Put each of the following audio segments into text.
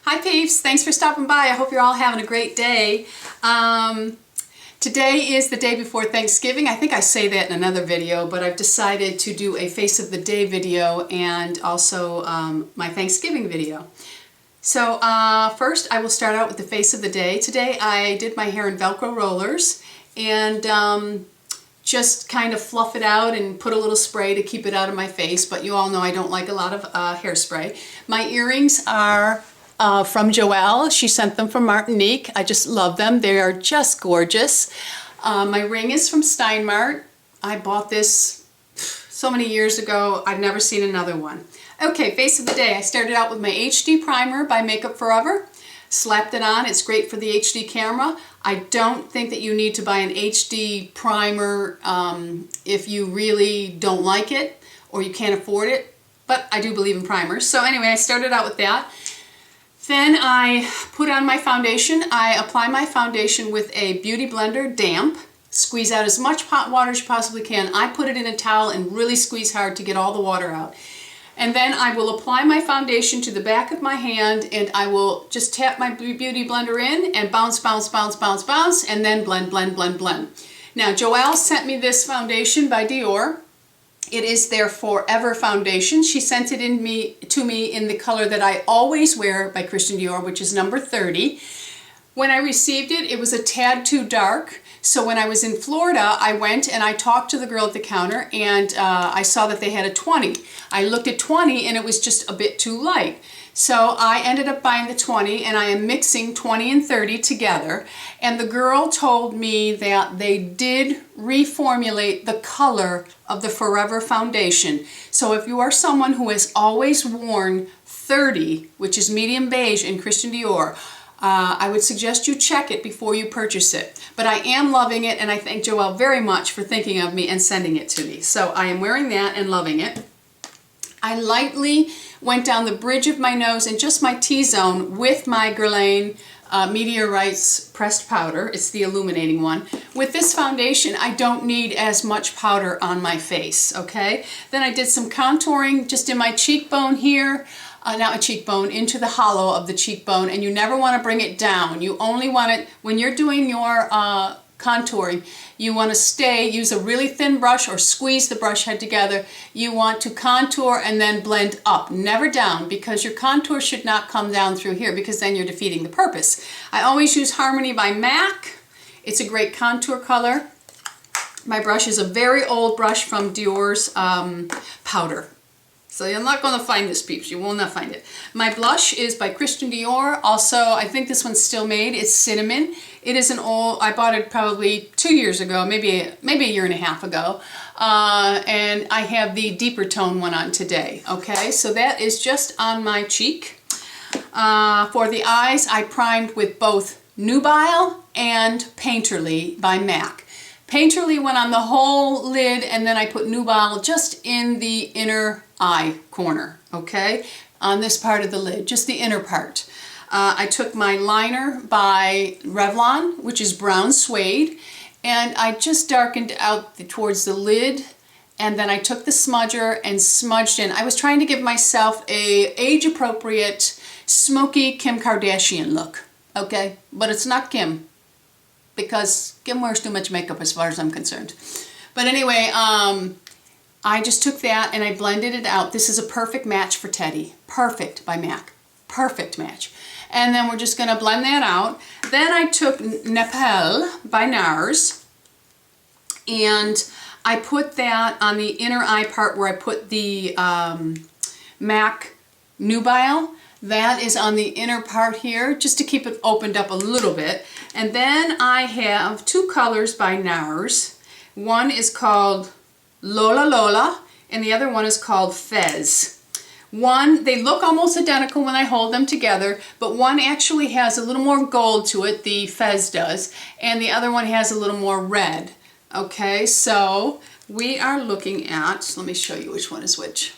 Hi Peeps, thanks for stopping by. I hope you're all having a great day. Today is the day before Thanksgiving. I think I say that in another video, but I've decided to do a Face of the Day video and also my Thanksgiving video. So first I will start out with the Face of the Day. Today I did my hair in Velcro rollers and just kind of fluff it out and put a little spray to keep it out of my face, but you all know I don't like a lot of hairspray. My earrings are from Joelle. She sent them from Martinique. I just love them. They are just gorgeous. My ring is from Steinmart. I bought this so many years ago. I've never seen another one. Okay, Face of the Day. I started out with my HD primer by Makeup Forever. Slapped it on. It's great for the HD camera. I don't think that you need to buy an HD primer if you really don't like it or you can't afford it, but I do believe in primers. So anyway, I started out with that. Then I put on my foundation. I apply my foundation with a beauty blender, damp. Squeeze out as much hot water as you possibly can. I put it in a towel and really squeeze hard to get all the water out. And then I will apply my foundation to the back of my hand and I will just tap my beauty blender in and bounce, bounce, bounce, bounce, bounce, and then blend, blend, blend, blend. Now, Joelle sent me this foundation by Dior. It is their Forever foundation. She sent it to me in the color that I always wear by Christian Dior, which is number 30. When I received it, it was a tad too dark. So when I was in Florida, I went and I talked to the girl at the counter and I saw that they had a 20. I looked at 20 and it was just a bit too light. So I ended up buying the 20 and I am mixing 20 and 30 together. And the girl told me that they did reformulate the color of the Forever foundation. So if you are someone who has always worn 30, which is medium beige in Christian Dior, I would suggest you check it before you purchase it. But I am loving it and I thank Joelle very much for thinking of me and sending it to me. So I am wearing that and loving it. I lightly went down the bridge of my nose and just my T-zone with my Guerlain Meteorites pressed powder. It's the illuminating one. With this foundation, I don't need as much powder on my face, okay? Then I did some contouring just in my cheekbone here. Not a cheekbone, into the hollow of the cheekbone, and you never want to bring it down. You only want it, when you're doing your contouring, you want to use a really thin brush or squeeze the brush head together. You want to contour and then blend up, never down, because your contour should not come down through here because then you're defeating the purpose. I always use Harmony by MAC. It's a great contour color. My brush is a very old brush from Dior's powder. So you're not going to find this, Peeps. You will not find it. My blush is by Christian Dior. Also, I think this one's still made. It's Cinnamon. It is an old, I bought it probably 2 years ago, maybe a year and a half ago. And I have the deeper tone one on today. Okay, so that is just on my cheek. For the eyes, I primed with both Nubile and Painterly by MAC. Painterly went on the whole lid and then I put Nubile just in the inner eye corner, okay? On this part of the lid, just the inner part. I took my liner by Revlon, which is brown suede, and I just darkened out towards the lid, and then I took the smudger and smudged in. I was trying to give myself a age-appropriate, smoky Kim Kardashian look, okay? But it's not Kim, because Kim wears too much makeup as far as I'm concerned. But anyway, I just took that and I blended it out. This is a perfect match for Teddy. Perfect by MAC. Perfect match. And then we're just going to blend that out. Then I took Nepal by NARS and I put that on the inner eye part where I put the MAC Nubile. That is on the inner part here, just to keep it opened up a little bit. And then I have two colors by NARS. One is called Lola Lola, and the other one is called Fez. They look almost identical when I hold them together, but one actually has a little more gold to it, the Fez does, and the other one has a little more red. Okay, so we are looking at, let me show you which one is which.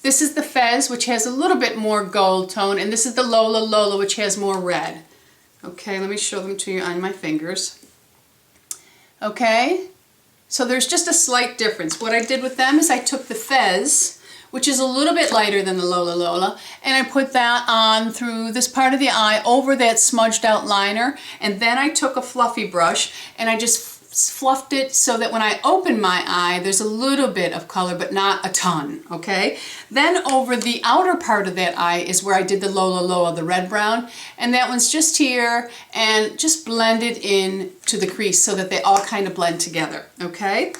This is the Fez, which has a little bit more gold tone, and this is the Lola Lola, which has more red. Okay, let me show them to you on my fingers. Okay, so there's just a slight difference. What I did with them is I took the Fez, which is a little bit lighter than the Lola Lola, and I put that on through this part of the eye over that smudged out liner, and then I took a fluffy brush and I just fluffed it so that when I open my eye, there's a little bit of color, but not a ton, okay? Then over the outer part of that eye is where I did the Lola Lola, the red brown, and that one's just here, and just blended in to the crease so that they all kind of blend together, okay?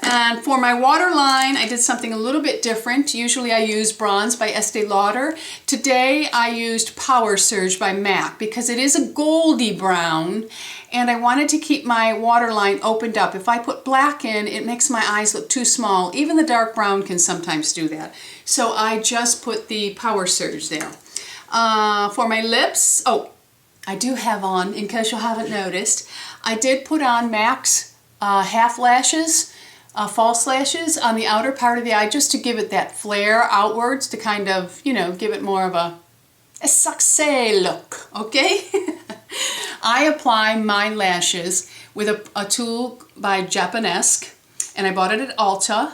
And for my waterline, I did something a little bit different. Usually I use Bronze by Estee Lauder. Today I used Power Surge by MAC because it is a goldy brown, and I wanted to keep my waterline opened up. If I put black in, it makes my eyes look too small. Even the dark brown can sometimes do that. So I just put the Power Surge there. For my lips, oh, I do have on, in case you haven't noticed, I did put on MAC's half lashes, false lashes on the outer part of the eye just to give it that flare outwards to kind of, you know, give it more of a succès look, okay? I apply my lashes with a tool by Japanesque, and I bought it at Ulta,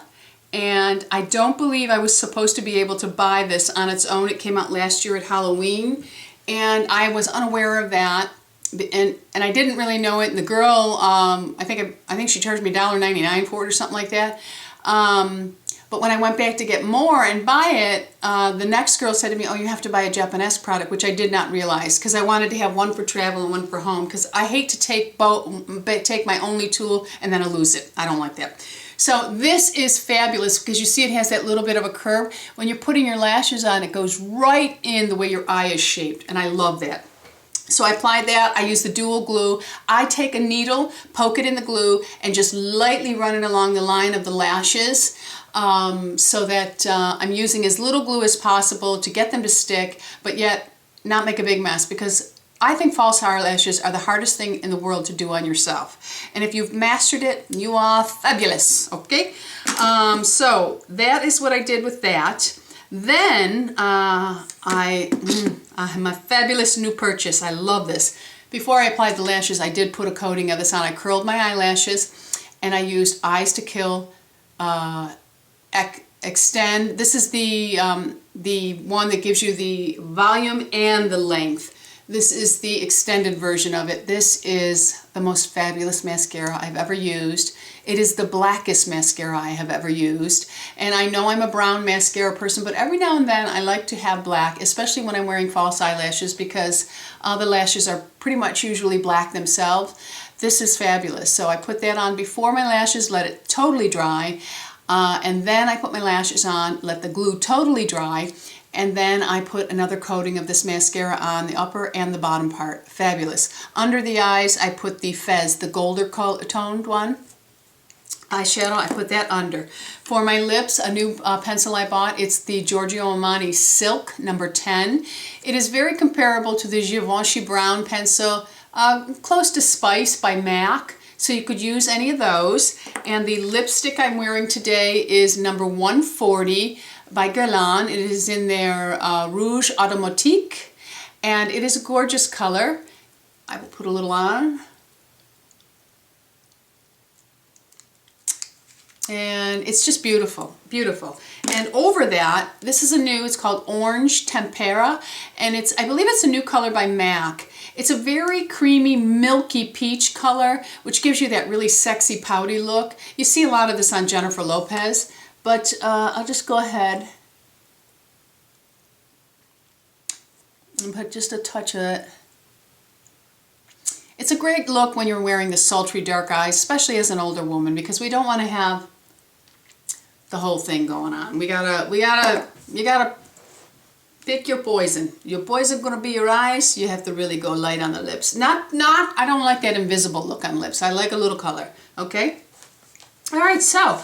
and I don't believe I was supposed to be able to buy this on its own. It came out last year at Halloween, and I was unaware of that, and I didn't really know it. And the girl, I think she charged me $1.99 for it or something like that. But when I went back to get more and buy it, the next girl said to me, oh, you have to buy a Japanese product, which I did not realize because I wanted to have one for travel and one for home because I hate to take my only tool and then I lose it. I don't like that. So this is fabulous because you see it has that little bit of a curve. When you're putting your lashes on, it goes right in the way your eye is shaped, and I love that. So I applied that. I use the dual glue. I take a needle, poke it in the glue, and just lightly run it along the line of the lashes so that I'm using as little glue as possible to get them to stick, but yet not make a big mess, because I think false eyelashes are the hardest thing in the world to do on yourself. And if you've mastered it, you are fabulous, okay? So that is what I did with that. Then my fabulous new purchase. I love this. Before I applied the lashes, I did put a coating of this on. I curled my eyelashes, and I used Eyes to Kill Extend. This is the one that gives you the volume and the length. This is the extended version of it. This is the most fabulous mascara I've ever used. It is the blackest mascara I have ever used. And I know I'm a brown mascara person, but every now and then I like to have black, especially when I'm wearing false eyelashes, because the lashes are pretty much usually black themselves. This is fabulous. So I put that on before my lashes, let it totally dry, and then I put my lashes on, let the glue totally dry, and then I put another coating of this mascara on the upper and the bottom part. Fabulous. Under the eyes, I put the Fez, the golder toned one. Eyeshadow, I put that under. For my lips, a new pencil I bought, it's the Giorgio Armani Silk number 10. It is very comparable to the Givenchy Brown pencil, close to Spice by MAC. So you could use any of those. And the lipstick I'm wearing today is number 140 by Guerlain. It is in their Rouge Automatique, and it is a gorgeous color. I will put a little on. And it's just beautiful, beautiful. And over that, this is a new, it's called Orange Tempera, and I believe it's a new color by MAC. It's a very creamy, milky peach color, which gives you that really sexy, pouty look. You see a lot of this on Jennifer Lopez, but I'll just go ahead and put just a touch of it. It's a great look when you're wearing the sultry dark eyes, especially as an older woman, because we don't want to have the whole thing going on. You gotta pick your poison. Your poison gonna be your eyes. You have to really go light on the lips. I don't like that invisible look on lips. I like a little color, okay? All right, so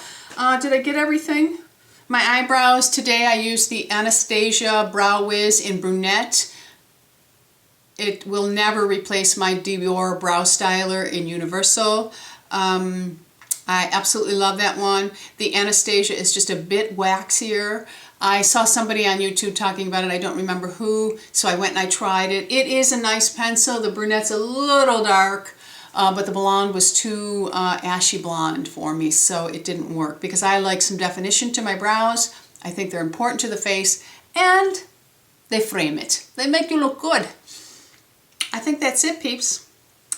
did I get everything? My eyebrows, today I used the Anastasia Brow Wiz in Brunette. It will never replace my Dior Brow Styler in Universal. I absolutely love that one. The Anastasia is just a bit waxier. I saw somebody on YouTube talking about it. I don't remember who, so I went and I tried it. It is a nice pencil. The brunette's a little dark, but the blonde was too ashy blonde for me, so it didn't work. Because I like some definition to my brows, I think they're important to the face, and they frame it. They make you look good. I think that's it, peeps.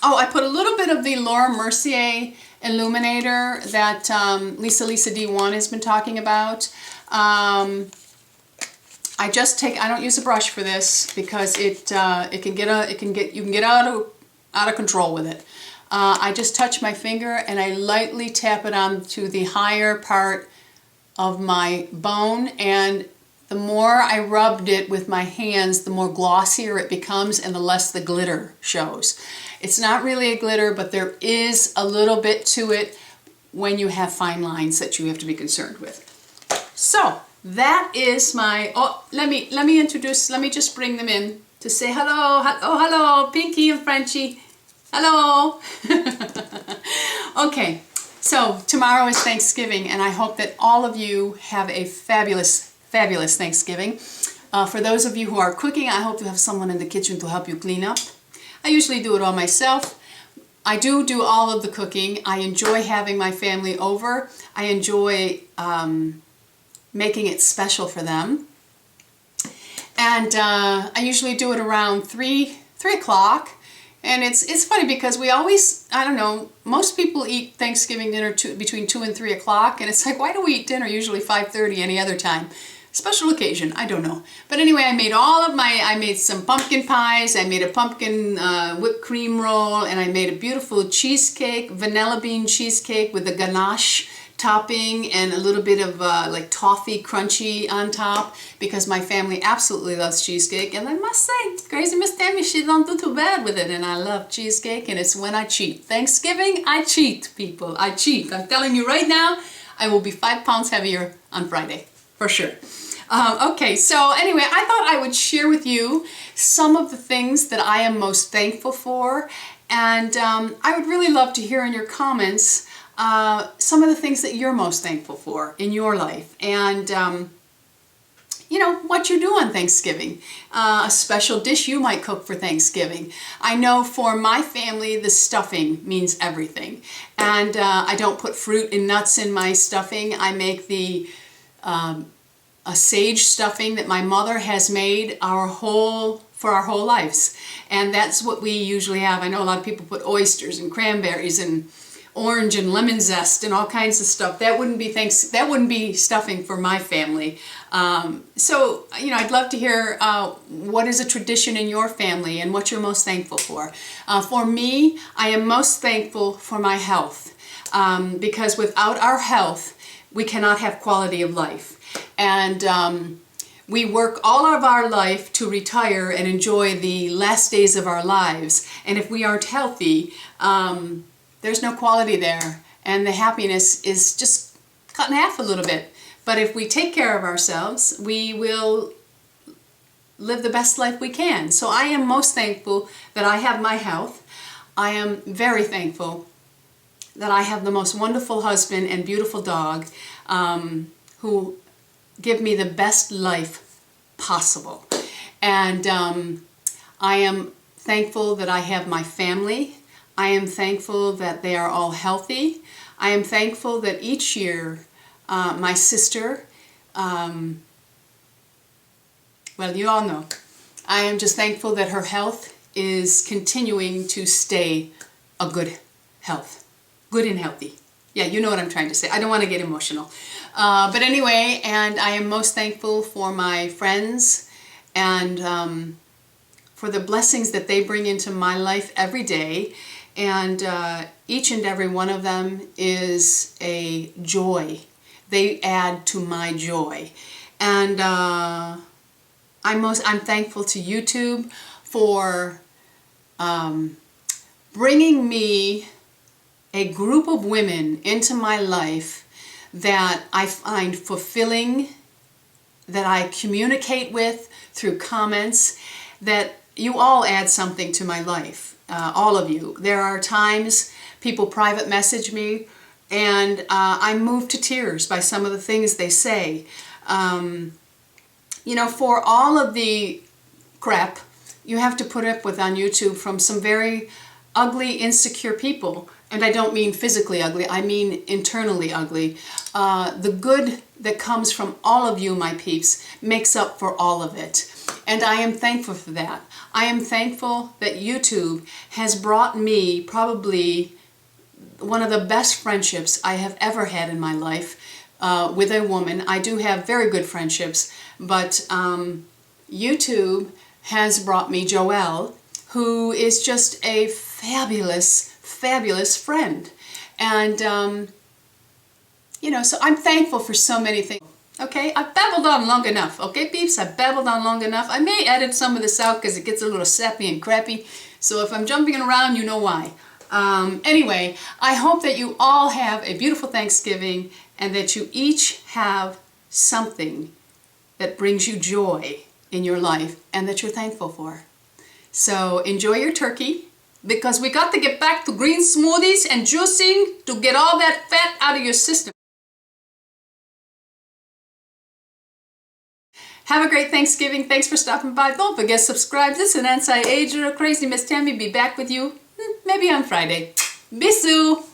Oh, I put a little bit of the Laura Mercier illuminator that Lisa D1 has been talking about. I don't use a brush for this because you can get out of control with it. I just touch my finger and I lightly tap it onto the higher part of my bone, and the more I rubbed it with my hands, the more glossier it becomes and the less the glitter shows. It's not really a glitter, but there is a little bit to it when you have fine lines that you have to be concerned with. So that is my, let me just bring them in to say hello, hello, Pinky and Frenchie, hello. Okay, so tomorrow is Thanksgiving, and I hope that all of you have a fabulous Thanksgiving. For those of you who are cooking, I hope you have someone in the kitchen to help you clean up. I usually do it all myself. I do all of the cooking. I enjoy having my family over. I enjoy making it special for them. And I usually do it around 3 o'clock. And it's funny because we always, I don't know, most people eat Thanksgiving dinner between 2 and 3 o'clock. And it's like, why do we eat dinner usually 5:30 any other time? Special occasion, I don't know. But anyway, I made some pumpkin pies, I made a pumpkin whipped cream roll, and I made a beautiful cheesecake, vanilla bean cheesecake with a ganache topping and a little bit of like toffee crunchy on top, because my family absolutely loves cheesecake. And I must say, crazy Miss Tammy, she don't do too bad with it, and I love cheesecake, and it's when I cheat. Thanksgiving, I cheat, people, I cheat. I'm telling you right now, I will be 5 pounds heavier on Friday, for sure. Okay, so anyway, I thought I would share with you some of the things that I am most thankful for, and I would really love to hear in your comments some of the things that you're most thankful for in your life, and you know, what you do on Thanksgiving, a special dish you might cook for Thanksgiving. I know for my family, the stuffing means everything, and I don't put fruit and nuts in my stuffing. I make the a sage stuffing that my mother has made for our whole lives, and that's what we usually have. I know a lot of people put oysters and cranberries and orange and lemon zest and all kinds of stuff. That wouldn't be stuffing for my family. So you know, I'd love to hear what is a tradition in your family and what you're most thankful for. For me, I am most thankful for my health, because without our health, we cannot have quality of life. And we work all of our life to retire and enjoy the last days of our lives. And if we aren't healthy, there's no quality there. And the happiness is just cut in half a little bit. But if we take care of ourselves, we will live the best life we can. So I am most thankful that I have my health. I am very thankful that I have the most wonderful husband and beautiful dog who give me the best life possible. And I am thankful that I have my family. I am thankful that they are all healthy. I am thankful that each year my sister, well, you all know, I am just thankful that her health is continuing to stay a good health. Good and healthy. Yeah, you know what I'm trying to say. I don't want to get emotional. But anyway, and I am most thankful for my friends and for the blessings that they bring into my life every day. And each and every one of them is a joy. They add to my joy. And I'm thankful to YouTube for bringing me a group of women into my life that I find fulfilling, that I communicate with through comments, that you all add something to my life, all of you. There are times people private message me and I'm moved to tears by some of the things they say. You know, for all of the crap you have to put up with on YouTube from some very ugly, insecure people, and I don't mean physically ugly, I mean internally ugly. The good that comes from all of you, my peeps, makes up for all of it. And I am thankful for that. I am thankful that YouTube has brought me probably one of the best friendships I have ever had in my life with a woman. I do have very good friendships, but YouTube has brought me Joelle, who is just a fabulous, fabulous friend. And, you know, so I'm thankful for so many things. Okay, I've babbled on long enough. Okay, peeps, I've babbled on long enough. I may edit some of this out because it gets a little sappy and crappy. So if I'm jumping around, you know why. Anyway, I hope that you all have a beautiful Thanksgiving and that you each have something that brings you joy in your life and that you're thankful for. So enjoy your turkey, because we got to get back to green smoothies and juicing to get all that fat out of your system. Have a great Thanksgiving. Thanks for stopping by. Don't forget to subscribe. This is an anti-ager, crazy Miss Tammy. Be back with you maybe on Friday. Bisous.